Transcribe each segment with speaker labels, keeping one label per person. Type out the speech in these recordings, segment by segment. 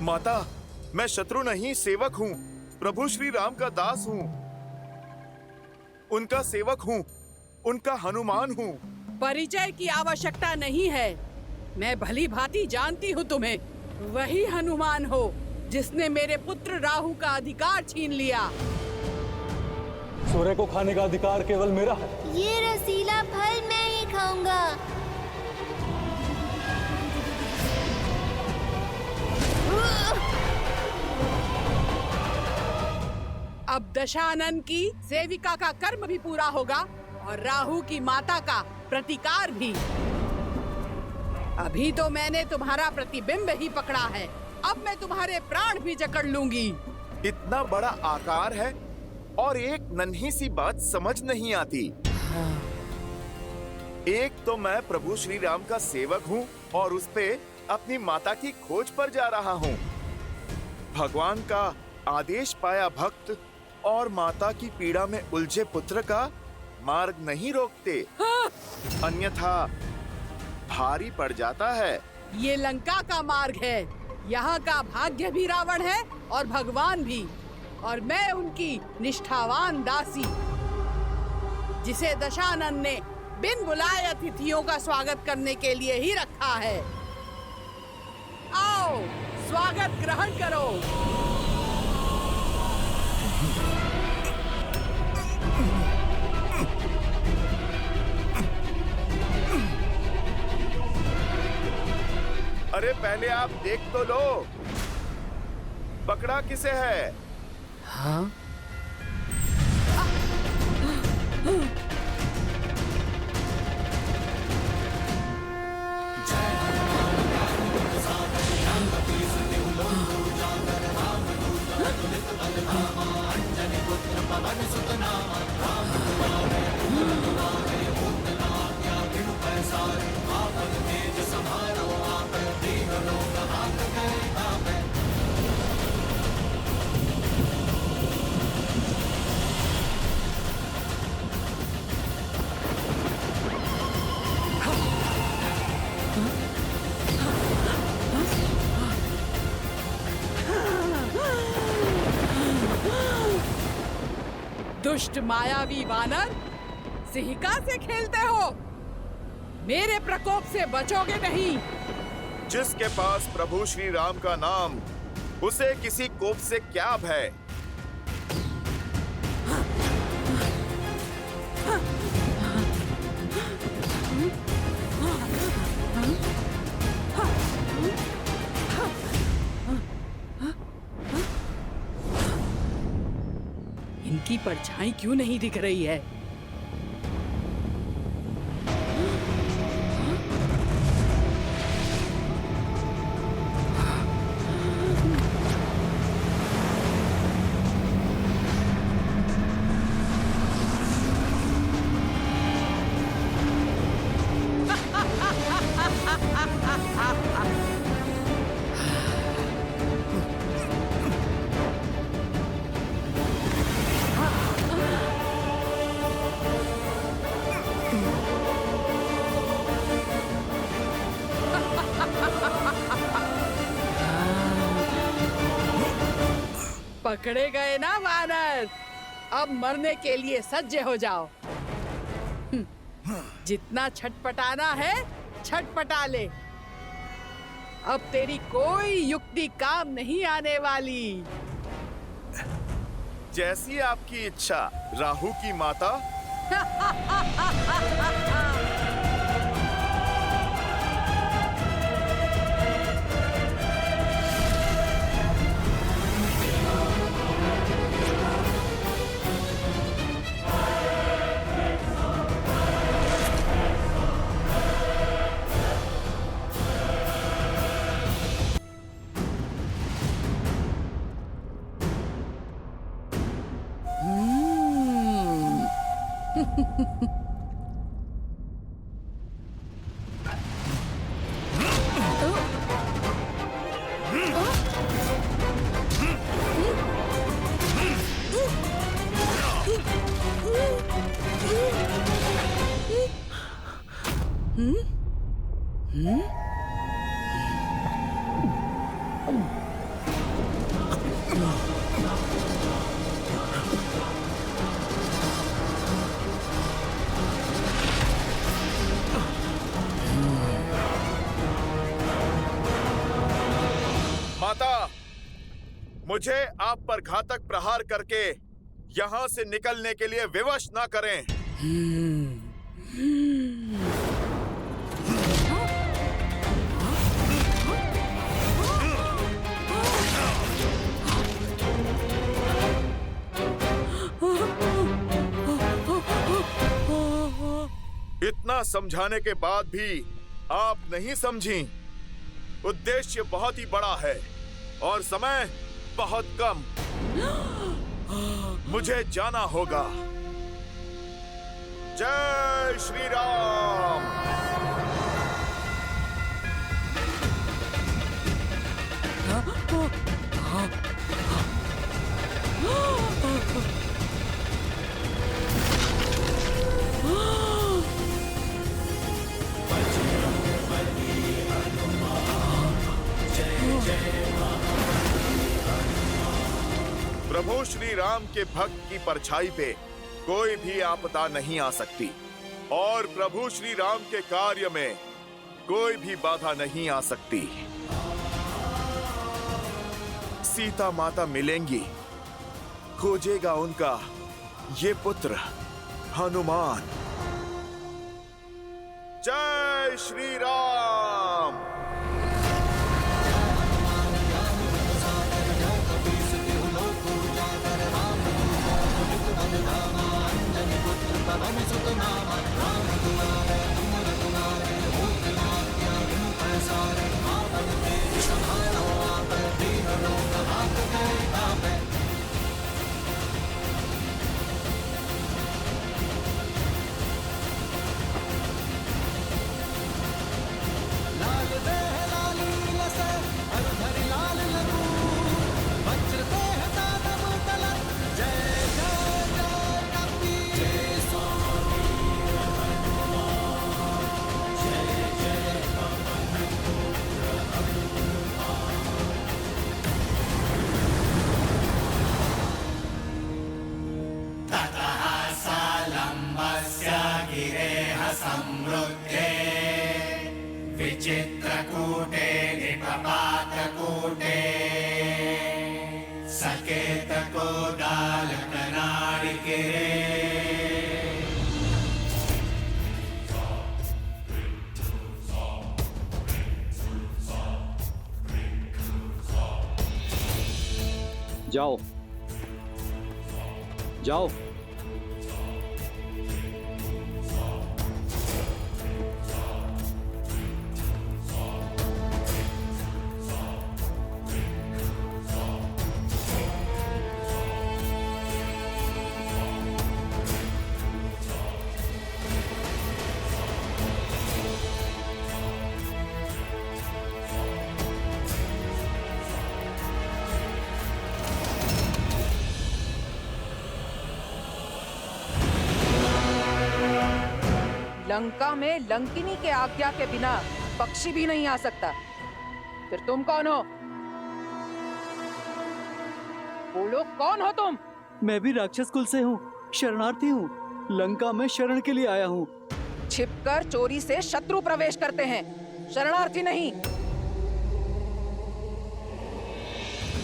Speaker 1: माता, मैं शत्रु नहीं सेवक हूँ। प्रभु श्री राम का दास हूँ, उनका सेवक हूँ, उनका हनुमान हूँ।
Speaker 2: परिचय की आवश्यकता नहीं है। मैं भली भांति जानती हूँ तुम्हें। वही हनुमान हो जिसने मेरे पुत्र राहु का अधिकार छीन लिया।
Speaker 3: सूर्य को खाने का अधिकार केवल मेरा है।
Speaker 4: ये रसीला फल मैं ही खाऊंगा।
Speaker 2: अब दशानन की सेविका का कर्म भी पूरा होगा और राहु की माता का प्रतिकार भी। अभी तो मैंने तुम्हारा प्रतिबिंब ही पकड़ा है, अब मैं तुम्हारे प्राण भी जकड़ लूंगी।
Speaker 1: इतना बड़ा आकार है और एक नन्ही सी बात समझ नहीं आती। एक तो मैं प्रभु श्री राम का सेवक हूँ और उस पे अपनी माता की खोज पर जा रहा हूँ। भगवान का आदेश पाया भक्त और माता की पीड़ा में उलझे पुत्र का मार्ग नहीं रोकते, अन्यथा भारी पड़ जाता है।
Speaker 2: ये लंका का मार्ग है। यहाँ का भाग्य भी रावण है और भगवान भी, और मैं उनकी निष्ठावान दासी, जिसे दशानन ने बिन बुलाए अतिथियों का स्वागत करने के लिए ही रखा है। आओ, स्वागत ग्रहण करो।
Speaker 1: अरे पहले आप देख तो लो, पकड़ा किसे है?
Speaker 2: हाँ? दुष्ट मायावी वानर, सिंहिका से खेलते हो? मेरे प्रकोप से बचोगे नहीं।
Speaker 1: जिसके पास प्रभु श्री राम का नाम, उसे किसी कोप से क्या भय?
Speaker 2: इनकी परछाई क्यों नहीं दिख रही है? पकड़े गए ना वानर, अब मरने के लिए सज्ज हो जाओ। जितना छटपटाना है छटपटा ले, अब तेरी कोई युक्ति काम नहीं आने वाली।
Speaker 1: जैसी आपकी इच्छा, राहु की माता। माता, मुझे आप पर घातक प्रहार करके यहाँ से निकलने के लिए विवश ना करें। इतना समझाने के बाद भी आप नहीं समझी। उद्देश्य बहुत ही बड़ा है और समय बहुत कम। मुझे जाना होगा। जय श्री राम। प्रभु श्री राम के भक्त की परछाई पे कोई भी आपदा नहीं आ सकती और प्रभु श्री राम के कार्य में कोई भी बाधा नहीं आ सकती। सीता माता मिलेंगी, खोजेगा उनका ये पुत्र हनुमान। जय श्री राम।
Speaker 5: चित्रकूटे निपपातकूटे सकेतकोदालकनाडिकिरे
Speaker 3: जाओ जाओ।
Speaker 6: लंका में लंकिनी के आज्ञा के बिना पक्षी भी नहीं आ सकता। फिर तुम कौन हो? बोलो, कौन हो तुम?
Speaker 7: मैं भी राक्षस कुल से हूँ, शरणार्थी हूँ, लंका में शरण के लिए आया हूँ।
Speaker 6: छिपकर चोरी से शत्रु प्रवेश करते हैं, शरणार्थी नहीं।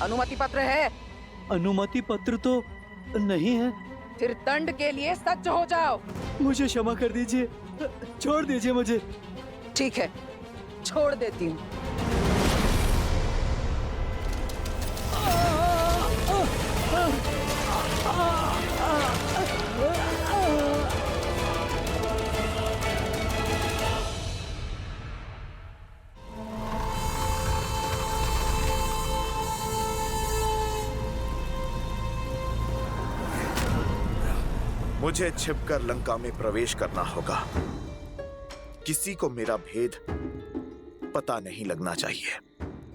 Speaker 6: अनुमति पत्र है?
Speaker 7: अनुमति पत्र तो नहीं है।
Speaker 6: फिर दंड के लिए सज्ज हो जाओ।
Speaker 7: मुझे क्षमा कर दीजिए, छोड़ दीजिए मुझे।
Speaker 6: ठीक है, छोड़ देती हूँ।
Speaker 1: मुझे छिपकर लंका में प्रवेश करना होगा। किसी को मेरा भेद पता नहीं लगना चाहिए,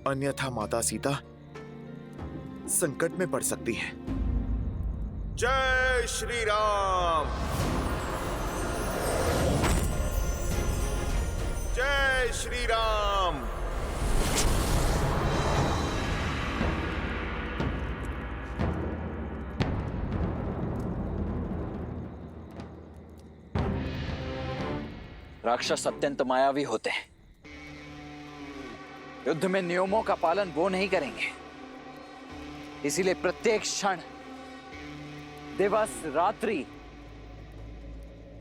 Speaker 1: अन्यथा माता सीता संकट में पड़ सकती है। जय श्री राम। जय श्री राम।
Speaker 8: राक्षस अत्यंत मायावी होते हैं।
Speaker 5: युद्ध में नियमों का पालन वो नहीं करेंगे। इसीलिए प्रत्येक क्षण, दिवस, रात्रि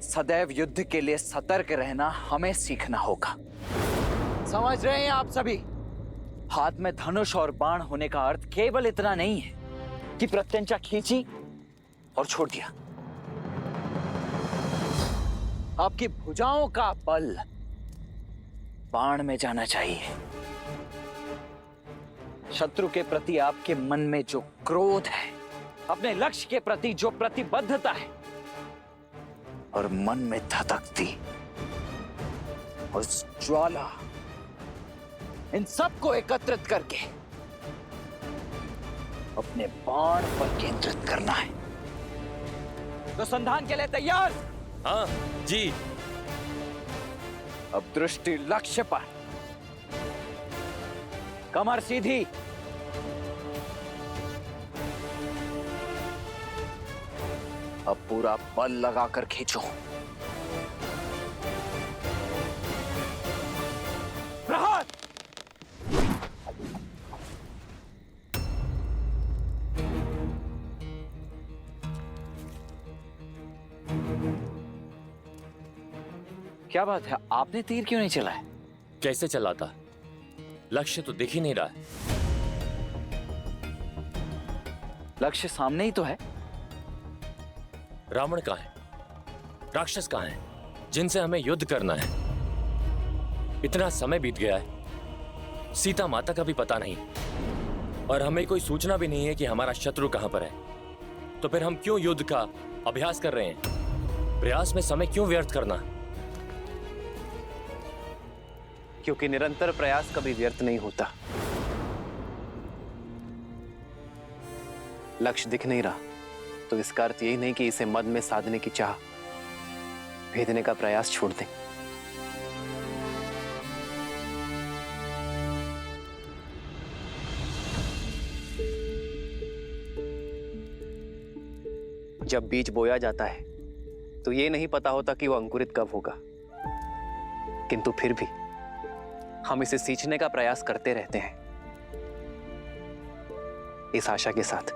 Speaker 5: सदैव युद्ध के लिए सतर्क रहना हमें सीखना होगा। समझ रहे हैं आप सभी? हाथ में धनुष और बाण होने का अर्थ केवल इतना नहीं है कि प्रत्यंचा खींची और छोड़ दिया। आपकी भुजाओं का बल बाण में जाना चाहिए। शत्रु के प्रति आपके मन में जो क्रोध है, अपने लक्ष्य के प्रति जो प्रतिबद्धता है और मन में धधकती उस ज्वाला, इन सबको एकत्रित करके अपने बाण पर केंद्रित करना है। तो संधान के लिए तैयार?
Speaker 8: हाँ जी।
Speaker 5: अब दृष्टि लक्ष्य पर, कमर सीधी, अब पूरा बल लगाकर खींचो। प्रहार! क्या बात है, आपने तीर क्यों नहीं चलाया?
Speaker 8: कैसे चलाता? लक्ष्य तो दिख ही नहीं रहा है।
Speaker 5: लक्ष्य सामने ही तो है।
Speaker 8: रावण कहाँ है? राक्षस कहाँ है जिनसे हमें युद्ध करना है? इतना समय बीत गया है, सीता माता का भी पता नहीं, और हमें कोई सूचना भी नहीं है कि हमारा शत्रु कहां पर है। तो फिर हम क्यों युद्ध का अभ्यास कर रहे हैं? प्रयास में समय क्यों व्यर्थ करना?
Speaker 9: क्योंकि निरंतर प्रयास कभी व्यर्थ नहीं होता। लक्ष्य दिख नहीं रहा तो इसका अर्थ यही नहीं कि इसे मद में साधने की चाह, भेदने का प्रयास छोड़ दें। जब बीज बोया जाता है तो ये नहीं पता होता कि वो अंकुरित कब होगा, किंतु फिर भी हम इसे सींचने का प्रयास करते रहते हैं, इस आशा के साथ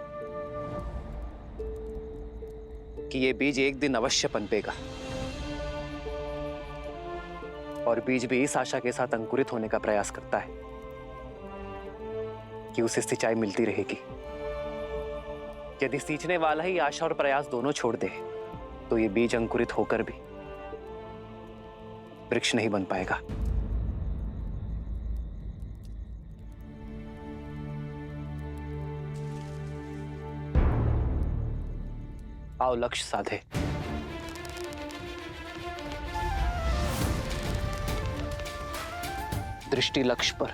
Speaker 9: कि ये बीज एक दिन अवश्य पनपेगा, और बीज भी इस आशा के साथ अंकुरित होने का प्रयास करता है कि उसे सिंचाई मिलती रहेगी। यदि सींचने वाला ही आशा और प्रयास दोनों छोड़ दे तो ये बीज अंकुरित होकर भी वृक्ष नहीं बन पाएगा। आओ लक्ष्य साधे। दृष्टि लक्ष्य पर,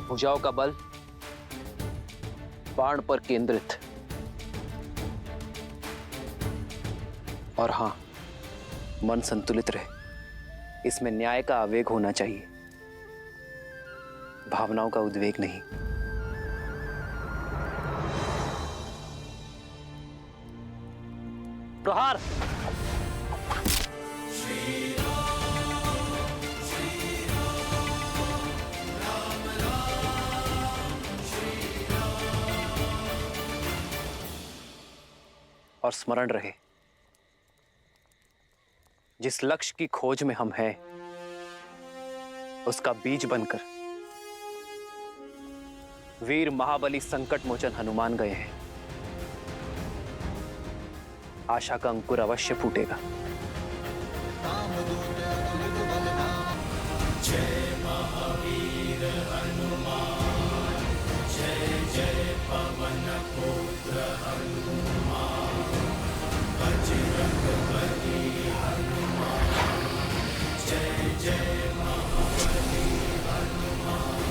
Speaker 9: भुजाओं का बल बाण पर केंद्रित, और हां, मन संतुलित रहे। इसमें न्याय का आवेग होना चाहिए, भावनाओं का उद्वेग नहीं। प्रहार! और स्मरण रहे, जिस लक्ष्य की खोज में हम हैं, उसका बीज बनकर वीर महाबली संकट मोचन हनुमान गए हैं। आशा का अंकुर अवश्य फूटेगा।
Speaker 10: जय महावीर हनुमान, जय जय पवन पुत्र हनुमान, बजरंग बली हनुमान, जय जय महाबली हनुमान।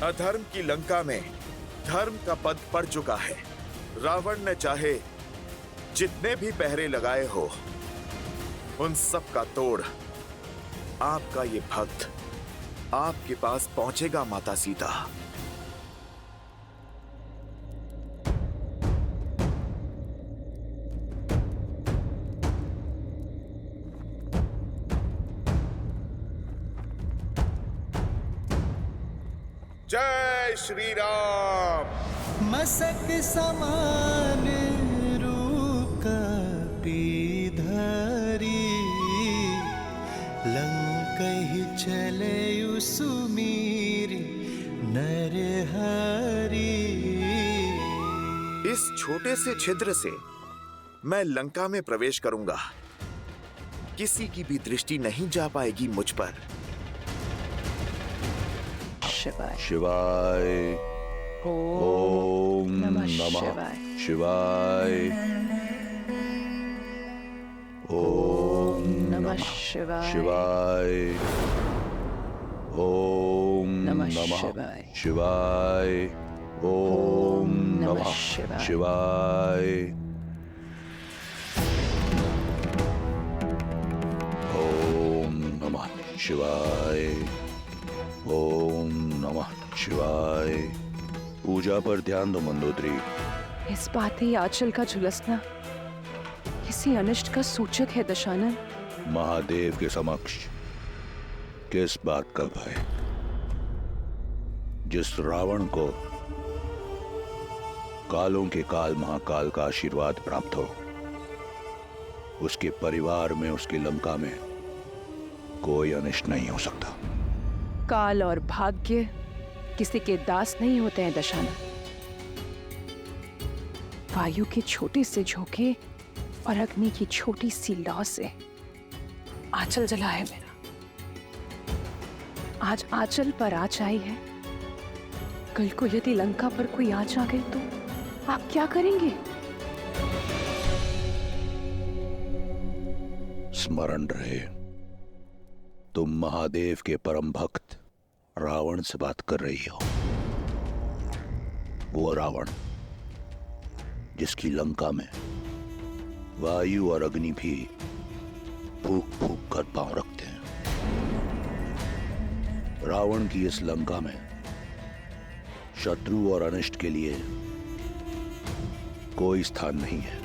Speaker 1: अधर्म की लंका में धर्म का पद पड़ चुका है। रावण ने चाहे जितने भी पहरे लगाए हो, उन सब का तोड़ आपका ये भक्त आपके पास पहुंचेगा माता सीता। जय श्री राम।
Speaker 10: मसक समान रूप कपी धरी, लंकहि चले सुमीर नर हरि।
Speaker 1: इस छोटे से छिद्र से मैं लंका में प्रवेश करूंगा। किसी की भी दृष्टि नहीं जा पाएगी मुझ पर।
Speaker 6: शिवाय
Speaker 11: शिवाय ओम नमः शिवाय ओम
Speaker 6: नमः शिवाय
Speaker 11: शिवाय ओम नमः शिवाय ओम नमः शिवाय ओम नमः शिवाय ओम नमः शिवाय। पूजा पर ध्यान दो मंदोदरी।
Speaker 6: इस बात ही आंचल का झुलसना किसी अनिष्ट का सूचक है दशानन।
Speaker 11: महादेव के समक्ष किस बात का भय? जिस रावण को कालों के काल महाकाल का आशीर्वाद प्राप्त हो, उसके परिवार में, उसकी लंका में कोई अनिष्ट नहीं हो सकता।
Speaker 6: काल और भाग्य किसी के दास नहीं होते हैं दशानन। वायु के छोटे से झोंके और अग्नि की छोटी सी लौ से आंचल जला है मेरा। आज आंचल पर आँच आई है, कल को यदि लंका पर कोई आँच आ गई तो आप क्या करेंगे?
Speaker 11: स्मरण रहे, तुम महादेव के परम भक्त रावण से बात कर रही हो। वो रावण जिसकी लंका में वायु और अग्नि भी फूक फूक कर पांव रखते हैं। रावण की इस लंका में शत्रु और अनिष्ट के लिए कोई स्थान नहीं है।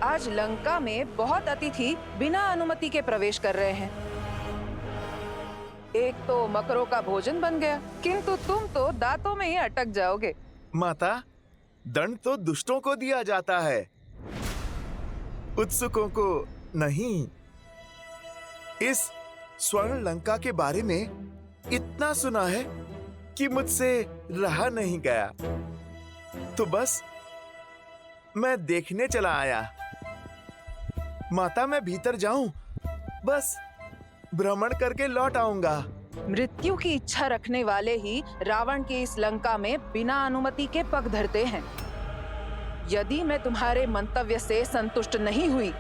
Speaker 6: आज लंका में बहुत अतिथि बिना अनुमति के प्रवेश कर रहे हैं। एक तो मकरों का भोजन बन गया, किंतु तुम तो दांतों में ही अटक जाओगे।
Speaker 1: माता, दंड तो दुष्टों को दिया जाता है, उत्सुकों को नहीं। इस स्वर्ण लंका के बारे में इतना सुना है कि मुझसे रहा नहीं गया, तो बस मैं देखने चला आया। माता, मैं भीतर जाऊं, बस भ्रमण करके लौट आऊंगा।
Speaker 6: मृत्यु की इच्छा रखने वाले ही रावण की इस लंका में बिना अनुमति के पग धरते हैं। यदि मैं तुम्हारे मंतव्य से संतुष्ट नहीं हुई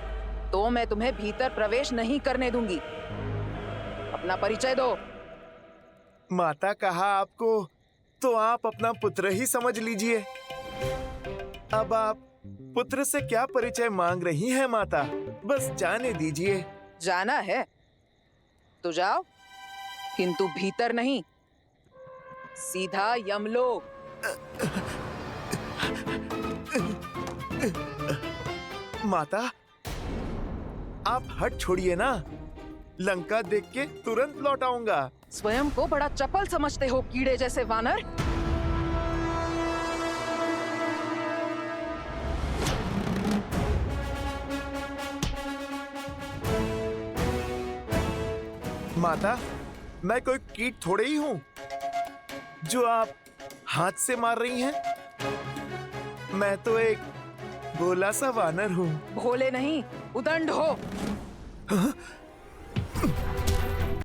Speaker 6: तो मैं तुम्हें भीतर प्रवेश नहीं करने दूंगी। अपना परिचय दो।
Speaker 1: माता, कहा आपको तो आप अपना पुत्र ही समझ लीजिए। अब आप पुत्र से क्या परिचय मांग रही हैं माता? बस जाने दीजिए।
Speaker 6: जाना है तो जाओ, किंतु भीतर नहीं, सीधा यमलोक।
Speaker 1: माता, आप हट छोड़िए ना, लंका देख के तुरंत लौट आऊंगा।
Speaker 6: स्वयं को बड़ा चपल समझते हो, कीड़े जैसे वानर।
Speaker 1: माता, मैं कोई कीट थोड़े ही हूँ जो आप हाथ से मार रही हैं। मैं तो एक भोला सा वानर हूँ।
Speaker 6: भोले नहीं, उदंड हो।
Speaker 1: हाँ?